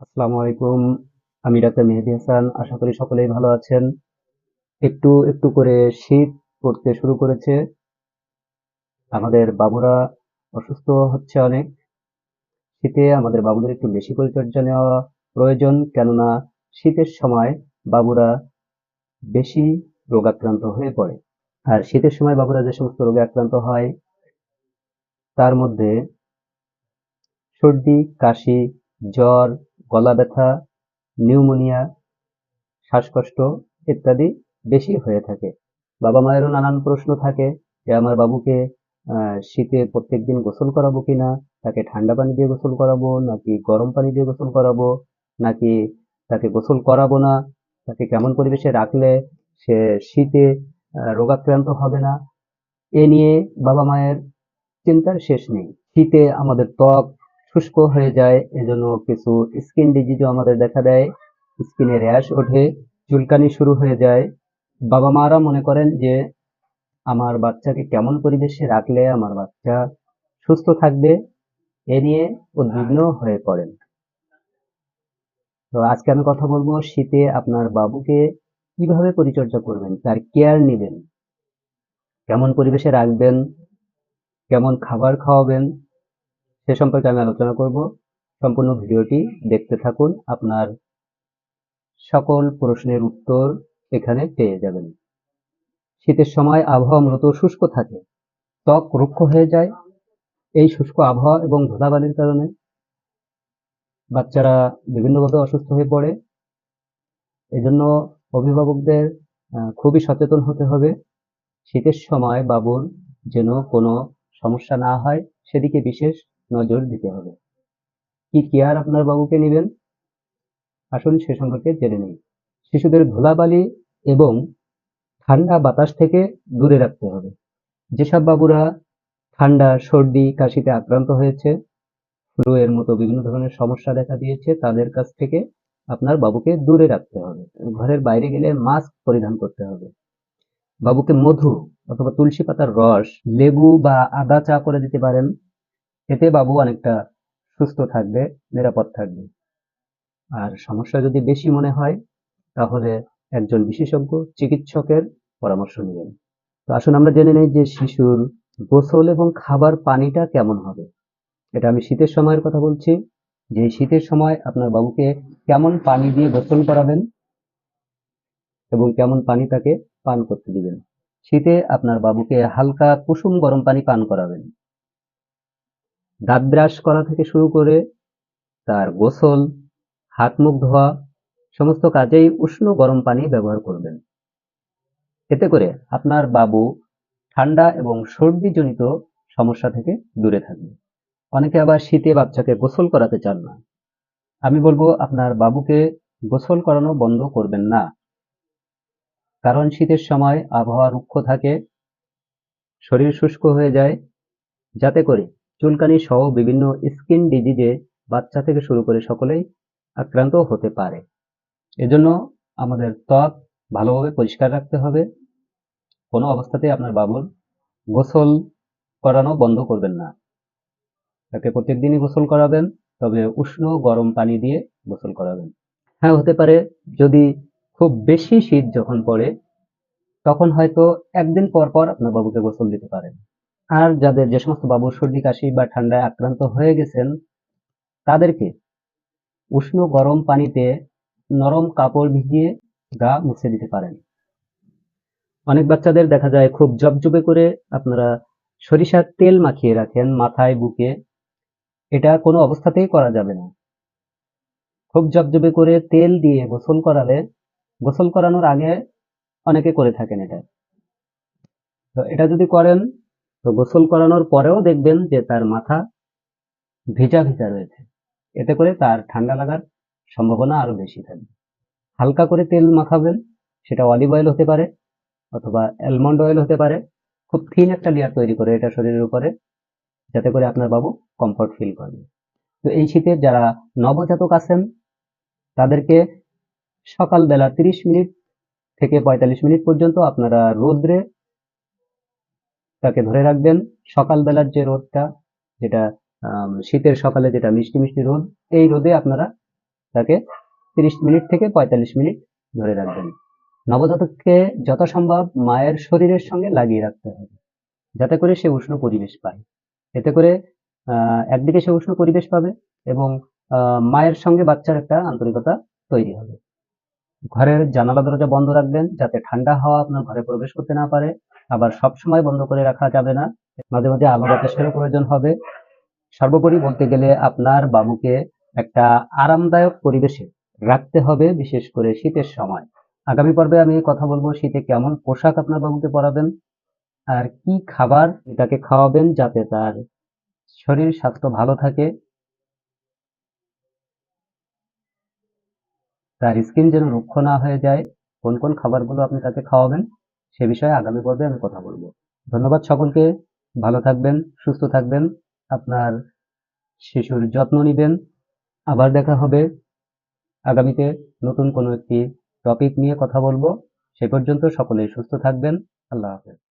আসসালামু আলাইকুম। আমি ডাক্তার মেহেদী হাসান। আশা করি সকলেই ভালো আছেন। একটু একটু করে শীত পড়তে শুরু করেছে। আমাদের বাবুরা অসুস্থ হচ্ছে অনেক। শীতে আমাদের বাবুদের একটু বেশি পরিচর্যা নেওয়া প্রয়োজন, কেননা শীতের সময় বাবুরা বেশি রোগাক্রান্ত হয়ে পড়ে। আর শীতের সময় বাবুরা যে সমস্ত রোগে আক্রান্ত হয় তার মধ্যে সর্দি, কাশি, জ্বর, গলা ব্যথা, নিউমোনিয়া, শ্বাসকষ্ট ইত্যাদি বেশি হয়ে থাকে। বাবা মায়েরও নানান প্রশ্ন থাকে যে আমার বাবুকে শীতে প্রত্যেকদিন গোসল করাবো কিনা, তাকে ঠান্ডা পানি দিয়ে গোসল করাবো নাকি গরম পানি দিয়ে গোসল করাবো, নাকি তাকে গোসল করাবো না, তাকে কেমন পরিবেশে রাখলে সে শীতে রোগাক্রান্ত হবে না। এ নিয়ে বাবা মায়ের চিন্তার শেষ নেই। শীতে আমাদের ত্বক শুষ্ক হয়ে যায়, এজন্য কিছু স্কিন ডিজিজও আমাদের দেখা দেয়, স্কিনে র্যাশ ওঠে, চুলকানি শুরু হয়ে যায়। বাবা মারা মনে করেন যে আমার বাচ্চাকে কেমন পরিবেশে রাখলে আমার বাচ্চা সুস্থ থাকবে, এ নিয়ে উদ্বিগ্ন হয়ে পড়েন। তো আজকে আমি কথা বলবো শীতে আপনার বাবুকে কিভাবে পরিচর্যা করবেন, তার কেয়ার নেবেন, কেমন পরিবেশে রাখবেন, কেমন খাবার খাওয়াবেন, সে সম্পর্কে আমি আলোচনা করব। সম্পূর্ণ ভিডিওটি দেখতে থাকুন, আপনার সকল প্রশ্নের উত্তর এখানে পেয়ে যাবেন। শীতের সময় আবহাওয়া মূলত শুষ্ক থাকে, ত্বক রুক্ষ হয়ে যায়। এই শুষ্ক আবহাওয়া এবং ধুলাবালির কারণে বাচ্চারা বিভিন্নভাবে অসুস্থ হয়ে পড়ে। এজন্য অভিভাবকদের খুবই সচেতন হতে হবে। শীতের সময় বাবুর যেন কোনো সমস্যা না হয় সেদিকে বিশেষ নজর দিতে হবে। কি কেয়ার আপনার বাবুকে নেবেন, আসুন সে সম্পর্কে জেনে নিই। শিশুদের ধুলাবালি এবং ঠান্ডা বাতাস থেকে দূরে রাখতে হবে। যেসব বাবুরা ঠান্ডা, সর্দি, কাশিতে আক্রান্ত হয়েছে, ফ্লু এর মতো বিভিন্ন ধরনের সমস্যা দেখা দিয়েছে, তাদের কাছ থেকে আপনার বাবুকে দূরে রাখতে হবে। ঘরের বাইরে গেলে মাস্ক পরিধান করতে হবে। বাবুকে মধু অথবা তুলসী পাতার রস, লেবু বা আদা চা করে দিতে পারেন। এতে বাবু অনেকটা সুস্থ থাকবে, নিরাপদ থাকবে। আর সমস্যা যদি বেশি মনে হয় তাহলে একজন বিশেষজ্ঞ চিকিৎসকের পরামর্শ নেবেন। তো আসুন আমরা জেনে নেই যে শিশুর গোসল এবং খাবার পানিটা কেমন হবে। এটা আমি শীতের সময়ের কথা বলছি, যে শীতের সময় আপনার বাবুকে কেমন পানি দিয়ে গোসল করাবেন এবং কেমন পানি তাকে পান করতে দিবেন। শীতে আপনার বাবুকে হালকা কুসুম গরম পানি পান করাবেন। দাঁত ব্রাশ করা থেকে শুরু করে তার গোসল, হাত মুখ ধোয়া সমস্ত কাজেই উষ্ণ গরম পানি ব্যবহার করবেন। এতে করে আপনার বাবু ঠান্ডা এবং সর্দিজনিত সমস্যা থেকে দূরে থাকবে। অনেকে আবার শীতে বাচ্চাকে গোসল করাতে চান না। আমি বলবো আপনার বাবুকে গোসল করানো বন্ধ করবেন না, কারণ শীতের সময় আবহাওয়া রুক্ষ থাকে, শরীর শুষ্ক হয়ে যায়, যাতে করে চুলকানি সহ বিভিন্ন স্কিন ডিজিজে বাচ্চা থেকে শুরু করে সকলেই আক্রান্ত হতে পারে। এজন্য আমাদের ত্বক ভালোভাবে পরিষ্কার রাখতে হবে। কোনো অবস্থাতেই আপনার বাবুর গোসল করানো বন্ধ করবেন না। তাকে প্রত্যেকদিনই গোসল করাবেন, তবে উষ্ণ গরম পানি দিয়ে গোসল করাবেন। হ্যাঁ, হতে পারে যদি খুব বেশি শীত যখন পড়ে তখন হয়তো একদিন পর পর আপনার বাবুকে গোসল দিতে পারেন। আর যাদের যে সমস্ত বাবু সর্দি কাশি বা ঠান্ডায় আক্রান্ত হয়ে গেছেন তাদেরকে উষ্ণ গরম পানিতে নরম কাপড় ভিজিয়ে গা মুছে দিতে পারেন। অনেক বাচ্চাদের দেখা যায় খুব জবজবে করে আপনারা সরিষার তেল মাখিয়ে রাখেন মাথায়, বুকে। এটা কোনো অবস্থাতেই করা যাবে না। খুব জবজবে করে তেল দিয়ে গোসল করালে, গোসল করানোর আগে অনেকে করে থাকেন এটা। তো এটা যদি করেন তো গোসল করানোর পরেও দেখবেন যে তার মাথা ভেজা ভেজা রয়েছে। এতে করে তার ঠান্ডা লাগার সম্ভাবনা আরো বেশি থাকবে। হালকা করে তেল মাখাবেন, সেটা অলিভ অয়েল হতে পারে অথবা অ্যালমন্ড অয়েল হতে পারে। খুব থিন একটা লেয়ার তৈরি করে এটা শরীরের উপরে, যাতে করে আপনার বাবু কমফর্ট ফিল করবে। তো এই শীতে যারা নবজাতক আছেন তাদেরকে সকালবেলা 30 মিনিট থেকে 45 মিনিট পর্যন্ত আপনারা রোদ্রে তাকে ধরে রাখবেন। সকালবেলার যে রোদটা, যেটা শীতের সকালে যেটা মিষ্টি মিষ্টি রোদ, এই রোদে আপনারা তাকে 30 মিনিট থেকে 45 মিনিট ধরে রাখবেন। নবজাতককে যথাসম্ভব মায়ের শরীরের সঙ্গে লাগিয়ে রাখতে হবে, যাতে করে সে উষ্ণ পরিবেশ পায়। এতে করে একদিকে সে উষ্ণ পরিবেশ পাবে এবং মায়ের সঙ্গে বাচ্চার একটা আন্তরিকতা তৈরি হবে। ঘরের জানালা দরজা বন্ধ রাখবেন, যাতে ঠান্ডা হাওয়া আপনার ঘরে প্রবেশ করতে না পারে। আবার সবসময় বন্ধ করে রাখা যাবে না, মাঝে মাঝে আলো বাতাসেরও প্রয়োজন হবে। সর্বোপরি বলতে গেলে আপনার বাবুকে একটা আরামদায়ক পরিবেশে রাখতে হবে, বিশেষ করে শীতের সময়। আগামী পর্বে আমি কথা বলবো শীতে কেমন পোশাক আপনার বাবুকে পরাবেন আর কি খাবার তাকে খাওয়াবেন যাতে তার শরীর স্বাস্থ্য ভালো থাকে, তার স্কিন যেন রুক্ষ না হয়ে যায়। কোন কোন খাবারগুলো আপনি তাকে খাওয়াবেন সে বিষয়ে আগামী পর্বে আমি কথা বলবো। ধন্যবাদ সকলকে। ভালো থাকবেন, সুস্থ থাকবেন, আপনার শিশুর যত্ন নিবেন। আবার দেখা হবে আগামীতে নতুন কোনো একটি টপিক নিয়ে কথা বলবো। সে পর্যন্ত সকলেই সুস্থ থাকবেন। আল্লাহ হাফেজ।